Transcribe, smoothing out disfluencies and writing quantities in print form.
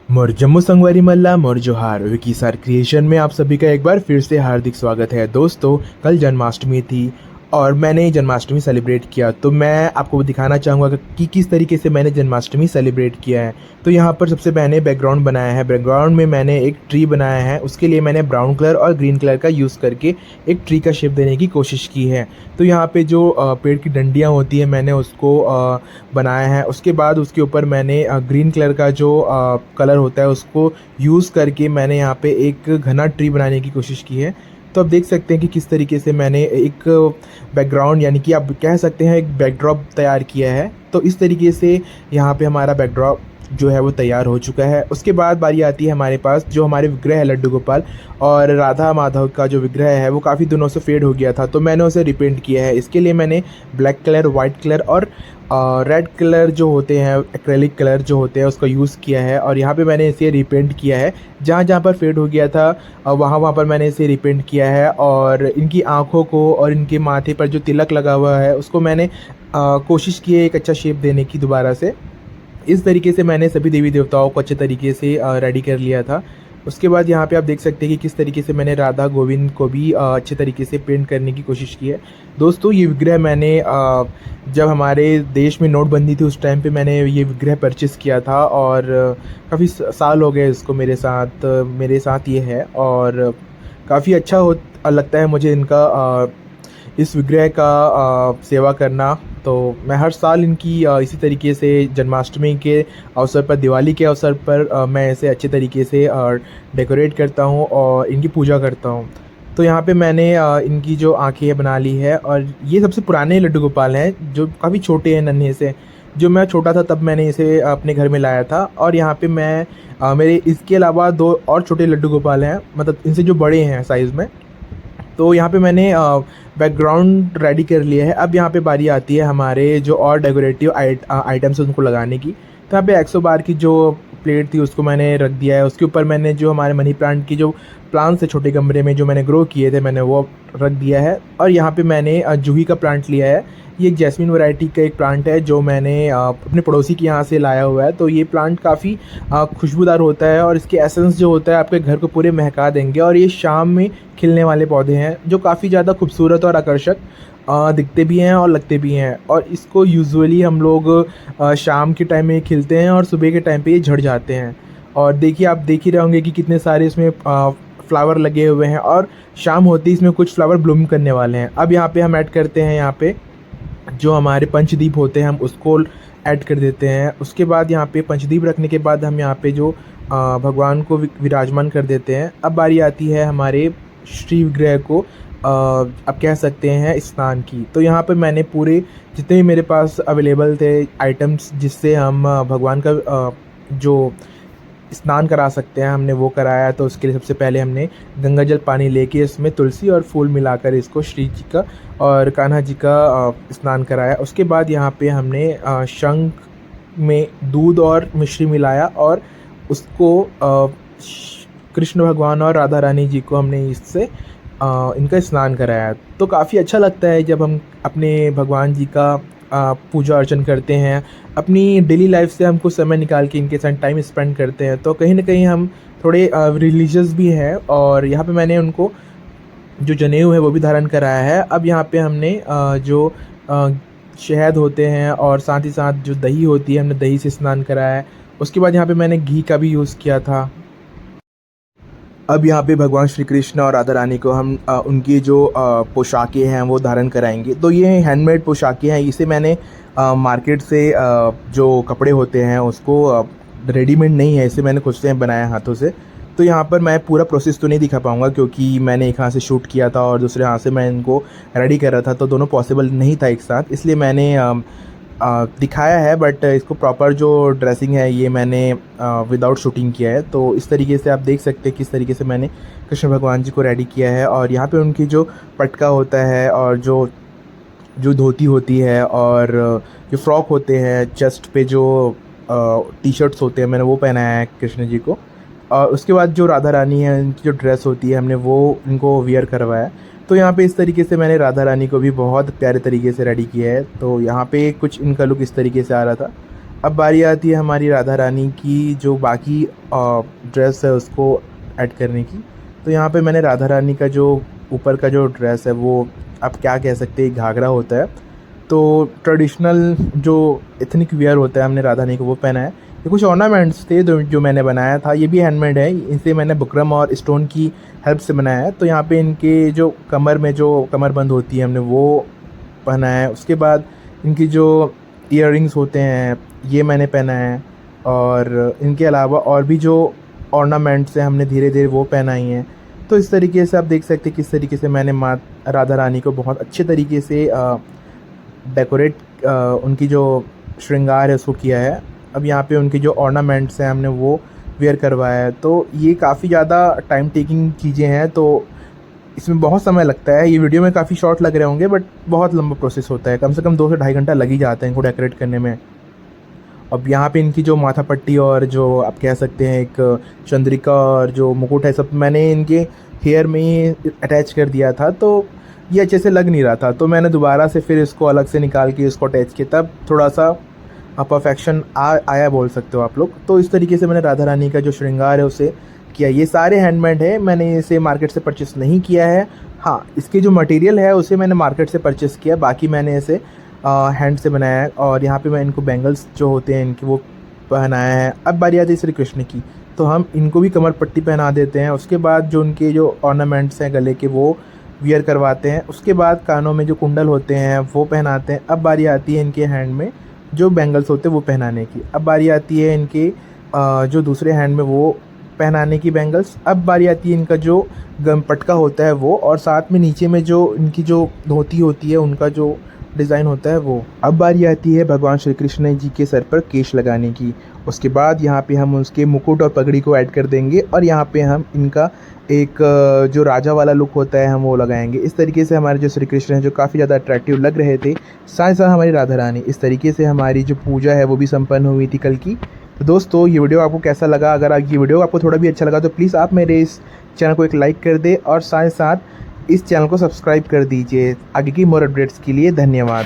मोर जम्मू संगवारी मल्ला मोर जोहार विकीसार क्रिएशन में आप सभी का एक बार फिर से हार्दिक स्वागत है। दोस्तों, कल जन्माष्टमी थी और मैंने जन्माष्टमी सेलिब्रेट किया, तो मैं आपको दिखाना चाहूँगा कि किस तरीके से मैंने जन्माष्टमी सेलिब्रेट किया है। तो यहाँ पर सबसे मैंने बैकग्राउंड बनाया है। बैकग्राउंड में मैंने एक ट्री बनाया है, उसके लिए मैंने ब्राउन कलर और ग्रीन कलर का यूज़ करके एक ट्री का शेप देने की कोशिश की है। तो यहाँ पे जो पेड़ की डंडियाँ होती हैं मैंने उसको बनाया है। उसके बाद उसके ऊपर मैंने ग्रीन कलर का जो कलर होता है उसको यूज़ करके मैंने यहाँ पे एक घना ट्री बनाने की कोशिश की है। तो आप देख सकते हैं कि किस तरीके से मैंने एक बैकग्राउंड यानी कि आप कह सकते हैं एक बैकड्रॉप तैयार किया है। तो इस तरीके से यहाँ पे हमारा बैकड्रॉप जो है वो तैयार हो चुका है। उसके बाद बारी आती है हमारे पास जो हमारे विग्रह है लड्डू गोपाल और राधा माधव का जो विग्रह है वो काफ़ी दिनों से फेड हो गया था, तो मैंने उसे रिपेंट किया है। इसके लिए मैंने ब्लैक कलर, वाइट कलर और रेड कलर जो होते हैं, एक्रेलिक कलर जो होते हैं, उसका यूज़ किया है। और यहाँ पे मैंने इसे रिपेंट किया है। जहाँ जहाँ पर फेड हो गया था वहाँ वहाँ पर मैंने इसे रिपेंट किया है। और इनकी आँखों को और इनके माथे पर जो तिलक लगा हुआ है उसको मैंने कोशिश की है एक अच्छा शेप देने की दोबारा से। इस तरीके से मैंने सभी देवी देवताओं को अच्छे तरीके से रेडी कर लिया था। उसके बाद यहाँ पे आप देख सकते हैं कि किस तरीके से मैंने राधा गोविंद को भी अच्छे तरीके से पेंट करने की कोशिश की है। दोस्तों, ये विग्रह मैंने जब हमारे देश में नोटबंदी थी उस टाइम पे मैंने ये विग्रह परचेज़ किया था और काफ़ी साल हो गए इसको मेरे साथ ये है। और काफ़ी अच्छा हो लगता है मुझे इनका इस विग्रह का सेवा करना। तो मैं हर साल इनकी इसी तरीके से जन्माष्टमी के अवसर पर, दिवाली के अवसर पर मैं इसे अच्छे तरीके से डेकोरेट करता हूँ और इनकी पूजा करता हूँ। तो यहाँ पे मैंने इनकी जो आँखें बना ली है। और ये सबसे पुराने लड्डू गोपाल हैं जो काफ़ी छोटे हैं, नन्हे से। जो मैं छोटा था तब मैंने इसे अपने घर में लाया था। और यहाँ पे मैं मेरे इसके अलावा दो और छोटे लड्डू गोपाल हैं, मतलब इनसे जो बड़े हैं साइज़ में। तो यहाँ पे मैंने बैकग्राउंड रेडी कर लिया है। अब यहाँ पे बारी आती है हमारे जो और डेकोरेटिव आइटम्स हैं उनको लगाने की। तो यहाँ पे 100 बार की जो प्लेट थी उसको मैंने रख दिया है। उसके ऊपर मैंने जो हमारे मनी प्लांट की जो प्लांट्स है छोटे गमले में जो मैंने ग्रो किए थे मैंने वो रख दिया है। और यहाँ पे मैंने जूही का प्लांट लिया है। ये एक जैस्मिन वैरायटी का एक प्लांट है जो मैंने अपने पड़ोसी के यहाँ से लाया हुआ है। तो ये प्लांट काफ़ी खुशबूदार होता है और इसके एसेंस जो होता है आपके घर को पूरे महका देंगे। और ये शाम में खिलने वाले पौधे हैं जो काफ़ी ज़्यादा खूबसूरत और आकर्षक दिखते भी हैं और लगते भी हैं। और इसको यूजुअली हम लोग शाम के टाइम में खिलते हैं और सुबह के टाइम पे ये झड़ जाते हैं। और देखिए, आप देख ही रहे होंगे कि कितने सारे इसमें फ्लावर लगे हुए हैं और शाम होते ही इसमें कुछ फ्लावर ब्लूम करने वाले हैं। अब यहाँ पे हम ऐड करते हैं, यहाँ पे जो हमारे पंचदीप होते हैं हम उसको ऐड कर देते हैं। उसके बाद यहाँ पे पंचदीप रखने के बाद हम यहाँ पे जो भगवान को विराजमान कर देते हैं। अब बारी आती है हमारे श्री विग्रह को आप कह सकते हैं स्नान की। तो यहाँ पे मैंने पूरे जितने भी मेरे पास अवेलेबल थे आइटम्स जिससे हम भगवान का जो स्नान करा सकते हैं हमने वो कराया। तो उसके लिए सबसे पहले हमने गंगा जल पानी लेके इसमें तुलसी और फूल मिलाकर इसको श्री जी का और कान्हा जी का स्नान कराया। उसके बाद यहाँ पे हमने शंख में दूध और मिश्री मिलाया और उसको कृष्ण भगवान और राधा रानी जी को हमने इससे इनका स्नान कराया। तो काफ़ी अच्छा लगता है जब हम अपने भगवान जी का पूजा अर्चन करते हैं। अपनी डेली लाइफ से हम कुछ समय निकाल के इनके साथ टाइम स्पेंड करते हैं, तो कहीं ना कहीं हम थोड़े रिलीजियस भी हैं। और यहाँ पे मैंने उनको जो जनेऊ है वो भी धारण कराया है। अब यहाँ पे हमने जो शहद होते हैं और साथ ही साथ जो दही होती है हमने दही से स्नान कराया है। उसके बाद यहाँ पे मैंने घी का भी यूज़ किया था। अब यहाँ पे भगवान श्री कृष्ण और राधा रानी को हम उनकी जो पोशाकें हैं वो धारण कराएंगे। तो ये हैंडमेड पोशाकें हैं, इसे मैंने मार्केट से जो कपड़े होते हैं उसको रेडीमेड नहीं है, इसे मैंने खुद से बनाया हाथों से। तो यहाँ पर मैं पूरा प्रोसेस तो नहीं दिखा पाऊँगा क्योंकि मैंने एक हाथ से शूट किया था और दूसरे हाथ से मैं इनको रेडी कर रहा था, तो दोनों पॉसिबल नहीं था एक साथ, इसलिए मैंने दिखाया है। बट इसको प्रॉपर जो ड्रेसिंग है ये मैंने विदाउट शूटिंग किया है। तो इस तरीके से आप देख सकते हैं किस तरीके से मैंने कृष्ण भगवान जी को रेडी किया है। और यहाँ पे उनकी जो पटका होता है और जो जो धोती होती है और जो फ्रॉक होते हैं, चेस्ट पे जो टी शर्ट्स होते हैं मैंने वो पहनाया है कृष्ण जी को। और उसके बाद जो राधा रानी है उनकी जो ड्रेस होती है हमने वो इनको वियर करवाया। तो यहाँ पे इस तरीके से मैंने राधा रानी को भी बहुत प्यारे तरीके से रेडी किया है। तो यहाँ पे कुछ इनका लुक इस तरीके से आ रहा था। अब बारी आती है हमारी राधा रानी की जो बाकी ड्रेस है उसको ऐड करने की। तो यहाँ पे मैंने राधा रानी का जो ऊपर का जो ड्रेस है वो आप क्या कह सकते हैं घाघरा होता है, तो ट्रेडिशनल जो एथनिक वियर होता है हमने राधा रानी को वो पहना है। ये कुछ ऑर्नामेंट्स थे जो मैंने बनाया था, ये भी हैंडमेड है, इसे मैंने बुकरम और स्टोन की हेल्प से बनाया है। तो यहाँ पे इनके जो कमर में जो कमरबंद होती है हमने वो पहना है। उसके बाद इनकी जो ईयररिंग्स होते हैं ये मैंने पहना है, और इनके अलावा और भी जो ऑर्नामेंट्स हैं हमने धीरे धीरे वो पहनाई हैं। तो इस तरीके से आप देख सकते हैं किस तरीके से मैंने माँ राधा रानी को बहुत अच्छे तरीके से डेकोरेट उनकी जो श्रृंगार है उसको किया है। अब यहाँ पे उनकी जो ऑर्नामेंट्स हैं हमने वो वेयर करवाया है। तो ये काफ़ी ज़्यादा टाइम टेकिंग चीज़ें हैं, तो इसमें बहुत समय लगता है। ये वीडियो में काफ़ी शॉर्ट लग रहे होंगे बट बहुत लंबा प्रोसेस होता है, कम से कम 2 से ढाई घंटा लग ही जाता है इनको डेकोरेट करने में। अब यहाँ पे इनकी जो माथा पट्टी और जो आप कह सकते हैं एक चंद्रिका और जो मुकुट है सब मैंने इनके हेयर में ही अटैच कर दिया था, तो ये अच्छे से लग नहीं रहा था। तो मैंने दोबारा से फिर इसको अलग से निकाल के इसको अटैच किया, तब थोड़ा सा परफेक्शन आया बोल सकते हो आप लोग। तो इस तरीके से मैंने राधा रानी का जो श्रृंगार है उसे किया। ये सारे हैंडमेड है, मैंने इसे मार्केट से परचेस नहीं किया है। हाँ, इसके जो मटेरियल है उसे मैंने मार्केट से परचेस किया, बाकी मैंने इसे हैंड से बनाया है। और यहाँ पे मैं इनको बैंगल्स जो होते हैं इनकी वो पहनाया है। अब बारी आती है श्री कृष्ण की, तो हम इनको भी कमर पट्टी पहना देते हैं। उसके बाद जो उनके जो ऑर्नामेंट्स हैं गले के वो वियर करवाते हैं। उसके बाद कानों में जो कुंडल होते हैं वो पहनाते हैं। अब बारी आती है इनके हैंड में जो बैंगल्स होते हैं वो पहनाने की। अब बारी आती है इनके जो दूसरे हैंड में वो पहनाने की बैंगल्स। अब बारी आती है इनका जो गम पटका होता है वो, और साथ में नीचे में जो इनकी जो धोती होती है उनका जो डिज़ाइन होता है वो। अब बारी आती है भगवान श्री कृष्ण जी के सर पर केश लगाने की। उसके बाद यहाँ पे हम उसके मुकुट और पगड़ी को ऐड कर देंगे, और यहाँ पे हम इनका एक जो राजा वाला लुक होता है हम वो लगाएंगे। इस तरीके से हमारे जो श्री कृष्ण हैं जो काफ़ी ज़्यादा अट्रैक्टिव लग रहे थे, साथ साथ हमारी राधा रानी। इस तरीके से हमारी जो पूजा है वो भी संपन्न हुई थी कल की। तो दोस्तों ये वीडियो आपको कैसा लगा? अगर ये वीडियो आपको थोड़ा भी अच्छा लगा तो प्लीज़ आप मेरे इस चैनल को एक लाइक कर दें, और साथ साथ इस चैनल को सब्सक्राइब कर दीजिए आगे की मोर अपडेट्स के लिए। धन्यवाद।